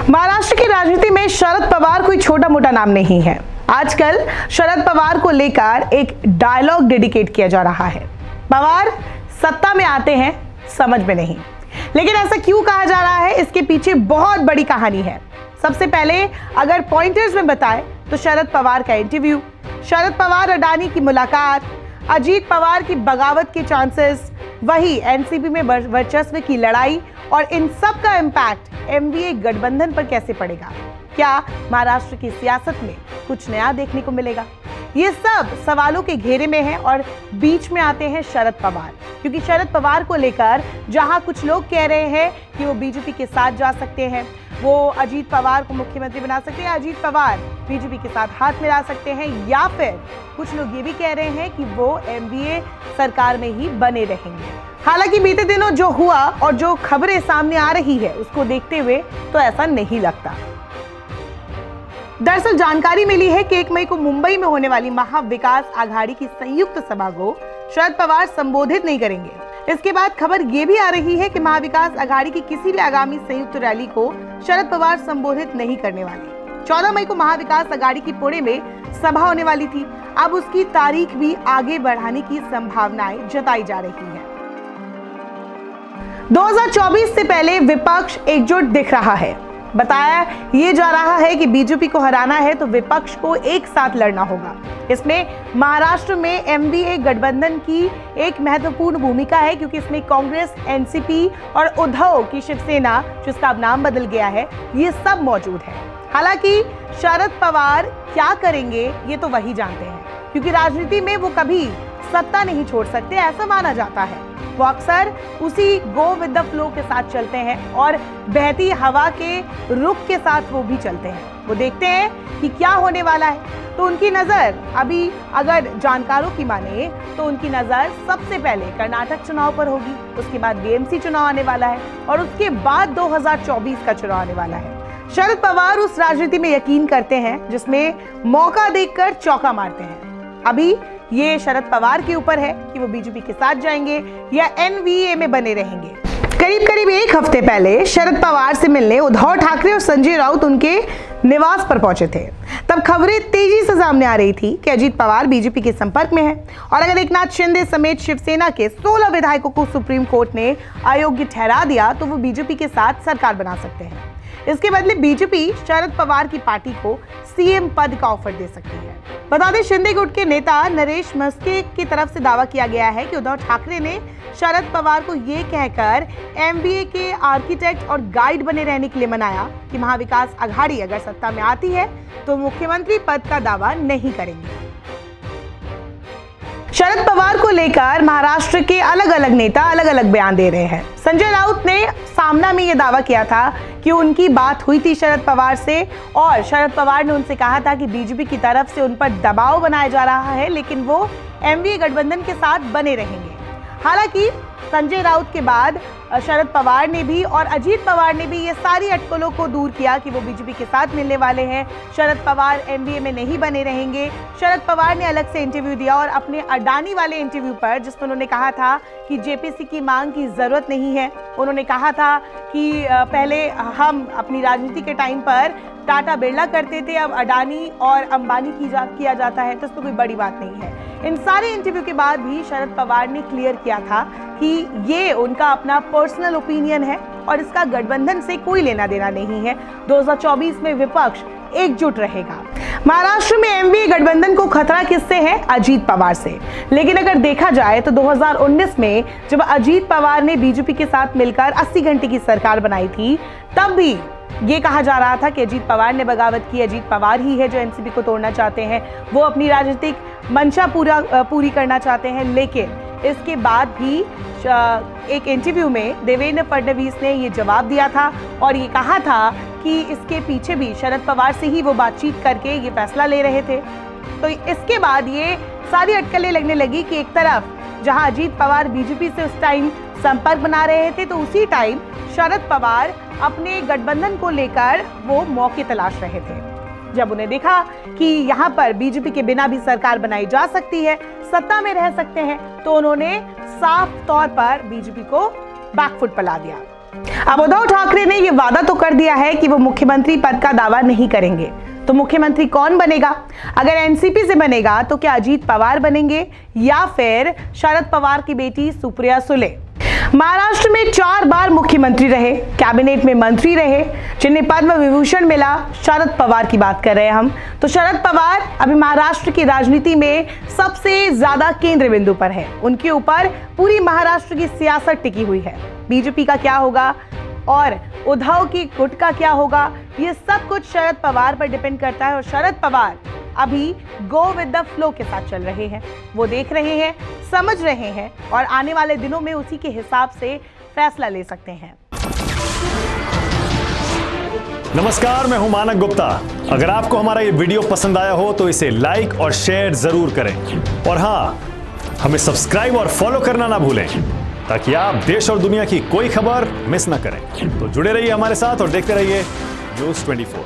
महाराष्ट्र की राजनीति में शरद पवार कोई छोटा मोटा नाम नहीं है। आजकल शरद पवार को लेकर एक डायलॉग डेडिकेट किया जा रहा है। पवार सत्ता में आते हैं, समझ में नहीं। लेकिन ऐसा क्यों कहा जा रहा है, इसके पीछे बहुत बड़ी कहानी है। सबसे पहले अगर पॉइंटर्स में बताएं तो शरद पवार का इंटरव्यू, शरद पवार अडानी की मुलाकात, अजीत पवार की बगावत के चांसेस, वही एनसीपी में वर्चस्व की लड़ाई और इन सब का इम्पैक्ट एमवीए गठबंधन पर कैसे पड़ेगा। क्या महाराष्ट्र की सियासत में कुछ नया देखने को मिलेगा? ये सब सवालों के घेरे में है और बीच में आते हैं शरद पवार, क्योंकि शरद पवार को लेकर जहां कुछ लोग कह रहे हैं कि वो बीजेपी के साथ जा सकते हैं, वो अजीत पवार को मुख्यमंत्री बना सकते हैं, अजीत पवार बीजेपी के साथ हाथ मिला सकते हैं, या फिर कुछ लोग ये भी कह रहे हैं कि वो एमवीए सरकार में ही बने रहेंगे। हालांकि बीते दिनों जो हुआ और जो खबरें सामने आ रही है उसको देखते हुए तो ऐसा नहीं लगता। दरअसल जानकारी मिली है कि 1 मई को मुंबई में होने वाली महाविकास आघाड़ी की संयुक्त सभा को शरद पवार संबोधित नहीं करेंगे। इसके बाद खबर ये भी आ रही है कि महाविकास आघाड़ी की किसी भी आगामी संयुक्त रैली को शरद पवार संबोधित नहीं करने वाले। 14 मई को महाविकास आघाड़ी की पुणे में सभा होने वाली थी। अब उसकी तारीख भी आगे बढ़ाने की संभावनाएं जताई जा रही है। 2024 से पहले विपक्ष एकजुट दिख रहा है। बताया ये जा रहा है कि बीजेपी को हराना है तो विपक्ष को एक साथ लड़ना होगा। इसमें महाराष्ट्र में एमवीए गठबंधन की एक महत्वपूर्ण भूमिका है, क्योंकि इसमें कांग्रेस, एनसीपी और उद्धव की शिवसेना, जिसका अब नाम बदल गया है, ये सब मौजूद है। हालांकि शरद पवार क्या करेंगे ये तो वही जानते हैं, क्योंकि राजनीति में वो कभी सत्ता नहीं छोड़ सकते, ऐसा माना जाता है। वो अक्सर उसी गो विद द फ्लो के साथ चलते हैं और बहती हवा के रुख के साथ वो भी चलते हैं। वो देखते हैं कि क्या होने वाला है, तो उनकी नजर अभी अगर जानकारों की माने तो उनकी नजर सबसे पहले कर्नाटक चुनाव पर होगी, उसके बाद बीएमसी चुनाव आने वाला है और उसके बाद 2024 का चुनाव आने वाला है। शरद पवार उस राजनीति में यकीन करते हैं जिसमें मौका देखकर चौका मारते हैं। अभी ये शरद पवार के ऊपर है कि वो बीजेपी के साथ जाएंगे या एनवीए में बने रहेंगे। करीब 1 हफ्ते पहले शरद पवार से मिलने उद्धव ठाकरे और संजय राउत उनके निवास पर पहुंचे थे। तब खबरें तेजी से सामने आ रही थी कि अजीत पवार बीजेपी के संपर्क में है और अगर एकनाथ शिंदे समेत शिवसेना के 16 विधायकों को सुप्रीम कोर्ट ने अयोग्य ठहरा दिया तो वो बीजेपी के साथ सरकार बना सकते हैं। इसके बदले बीजेपी शरद पवार की पार्टी को सीएम पद का ऑफर दे सकती है। बता दें, शिंदे गुट के नेता नरेश मस्के की तरफ से दावा किया गया है कि उद्धव ठाकरे ने शरद पवार को ये कहकर एमवीए के आर्किटेक्ट और गाइड बने रहने के लिए मनाया कि महाविकास आघाड़ी अगर सत्ता में आती है तो मुख्यमंत्री पद का दावा नहीं करेंगे। शरद पवार को लेकर महाराष्ट्र के अलग अलग नेता अलग अलग बयान दे रहे हैं। संजय राउत ने सामना में यह दावा किया था कि उनकी बात हुई थी शरद पवार से और शरद पवार ने उनसे कहा था कि बीजेपी की तरफ से उन पर दबाव बनाया जा रहा है, लेकिन वो एमवीए गठबंधन के साथ बने रहेंगे। हालांकि संजय राउत के बाद शरद पवार ने भी और अजीत पवार ने भी ये सारी अटकलों को दूर किया कि वो बीजेपी के साथ मिलने वाले हैं, शरद पवार एमवीए में नहीं बने रहेंगे। शरद पवार ने अलग से इंटरव्यू दिया और अपने अडानी वाले इंटरव्यू पर, जिसमें उन्होंने कहा था कि जेपीसी की मांग की जरूरत नहीं है, उन्होंने कहा था कि पहले हम अपनी राजनीति के टाइम पर टाटा बिरला करते थे, अब अडानी और अंबानी किया जाता है, तो इसमें कोई बड़ी बात नहीं है। इन सारे इंटरव्यू के बाद भी शरद पवार ने क्लियर किया था कि ये उनका अपना पर्सनल ओपिनियन है और इसका गठबंधन से कोई लेना देना नहीं है। 2024 में विपक्ष एकजुट रहेगा। महाराष्ट्र में एमवीए गठबंधन को खतरा किससे है? अजीत पवार से। लेकिन अगर देखा जाए तो 2019 में जब अजीत पवार ने बीजेपी के साथ मिलकर 80 घंटे की सरकार बनाई थी, तब भी ये कहा जा रहा था कि अजीत पवार ने बगावत की, अजीत पवार ही है जो एनसीपी को तोड़ना चाहते हैं, वो अपनी राजनीतिक मंशा पूरी करना चाहते हैं। लेकिन इसके बाद भी एक इंटरव्यू में देवेंद्र फडणवीस ने ये जवाब दिया था और ये कहा था कि इसके पीछे भी शरद पवार से ही वो बातचीत करके ये फैसला ले रहे थे। तो इसके बाद ये सारी अटकलें लगने लगी कि एक तरफ जहां अजीत पवार बीजेपी से उस टाइम संपर्क बना रहे थे, तो उसी टाइम शरद पवार अपने गठबंधन को लेकर वो मौके तलाश रहे थे। जब उन्हें देखा कि यहाँ पर बीजेपी के बिना भी सरकार बनाई जा सकती है, सत्ता में रह सकते हैं, तो उन्होंने साफ तौर पर बीजेपी को बैकफुट पर ला दिया। अब उद्धव ठाकरे ने यह वादा तो कर दिया है कि वो मुख्यमंत्री पद का दावा नहीं करेंगे, तो मुख्यमंत्री कौन बनेगा? अगर एनसीपी से बनेगा तो क्या अजीत पवार बनेंगे या फिर शरद पवार की बेटी सुप्रिया सुले? महाराष्ट्र में 4 बार मुख्यमंत्री रहे, कैबिनेट में मंत्री रहे, जिन्हें पद्म विभूषण मिला। शरद पवार की बात कर रहे हैं हम, तो शरद पवार अभी महाराष्ट्र की राजनीति में सबसे ज्यादा केंद्र बिंदु पर है। उनके ऊपर पूरी महाराष्ट्र की सियासत टिकी हुई है। बीजेपी का क्या होगा और उद्धव की गुट का क्या होगा, ये सब कुछ शरद पवार पर डिपेंड करता है। और शरद पवार अभी गो विद द फ्लो के साथ चल रहे हैं, वो देख रहे हैं, समझ रहे हैं और आने वाले दिनों में उसी के हिसाब से फैसला ले सकते हैं। नमस्कार, मैं हूं मानक गुप्ता। अगर आपको हमारा ये वीडियो पसंद आया हो तो इसे लाइक और शेयर जरूर करें और हां, हमें सब्सक्राइब और फॉलो करना ना भूलें ताकि आप देश और दुनिया की कोई खबर मिस ना करें। तो जुड़े रहिए हमारे साथ और देखते रहिए न्यूज़ 24।